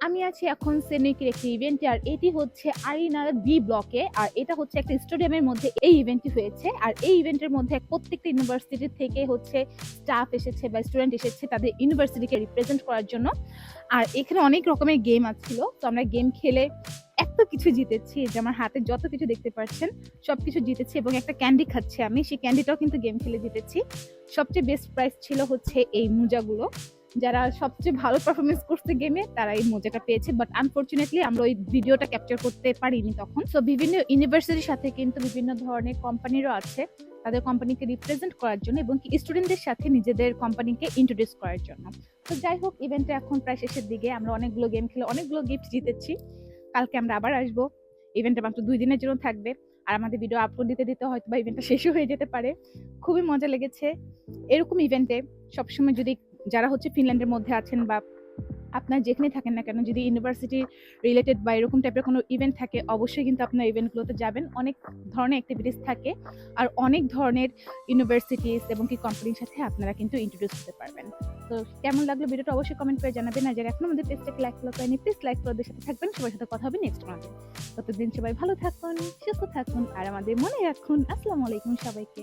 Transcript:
আমি আছি এখন সেনেকের একটি ইভেন্টে, আর এটি হচ্ছে আরিনা বি ব্লকে। আর এটা হচ্ছে একটা স্টেডিয়ামের মধ্যে এই ইভেন্টটি হয়েছে। আর এই ইভেন্টের মধ্যে প্রত্যেকটা ইউনিভার্সিটি থেকে হচ্ছে স্টাফ এসেছে বা স্টুডেন্ট এসেছে তাদের ইউনিভার্সিটিকে রিপ্রেজেন্ট করার জন্য। আর এখানে অনেক রকমের গেম আছিল, তো আমরা গেম খেলে এত কিছু জিতেছি যে আমার হাতে যত কিছু দেখতে পাচ্ছেন সবকিছু জিতেছি, এবং একটা ক্যান্ডি খাচ্ছি আমি, সেই ক্যান্ডিটাও কিন্তু গেম খেলে জিতেছি। সবচেয়ে বেস্ট প্রাইজ ছিল হচ্ছে এই মোজাগুলো। যারা সবচেয়ে ভালো পারফরমেন্স করছে গেমে তারা এই মোজাটা পেয়েছে, বাট আনফরচুনেটলি আমরা ওই ভিডিওটা ক্যাপচার করতে পারিনি তখন। সো বিভিন্ন ইউনিভার্সিটির সাথে কিন্তু বিভিন্ন ধরনের কোম্পানিরও আছে তাদের কোম্পানিকে রিপ্রেজেন্ট করার জন্য, এবং কি স্টুডেন্টদের সাথে নিজেদের কোম্পানিকে ইন্ট্রোডিউস করার জন্য। তো যাই হোক, ইভেন্টটা এখন প্রায় শেষের দিকে, আমরা অনেকগুলো গেম খেলে অনেকগুলো গিফট জিতেছি। কালকে আমরা আবার আসবো, ইভেন্টটা মাত্র 2 দিনের জন্য থাকবে। আর আমাদের ভিডিও আপলোড দিতে দিতে হয়তো বা ইভেন্টটা শেষও হয়ে যেতে পারে। খুবই মজা লেগেছে এরকম ইভেন্টে। সবসময় যদি যারা হচ্ছে ফিনল্যান্ডের মধ্যে আছেন বা আপনার যেখানে থাকেন না কেন, যদি ইউনিভার্সিটি রিলেটেড বা এরকম টাইপের কোনো ইভেন্ট থাকে, অবশ্যই কিন্তু আপনার ইভেন্টগুলোতে যাবেন। অনেক ধরনের অ্যাক্টিভিটিস থাকে, আর অনেক ধরনের ইউনিভার্সিটিস এবং কি কোম্পানির সাথে আপনারা কিন্তু ইন্ট্রোডিউস হতে পারবেন। তো কেমন লাগলো ভিডিওটা অবশ্যই কমেন্ট করে জানাবেন। আর যারা এখন আমাদের পেজটাকে লাইক ফলো করেনি, প্লিজ লাইক ফলো সাথে থাকবেন। সবার সাথে কথা হবে নেক্সট মাসে। ততদিন সবাই ভালো থাকুন, সুস্থ থাকুন, আর আমাদের মনে রাখুন। আসসালামু আলাইকুম সবাইকে।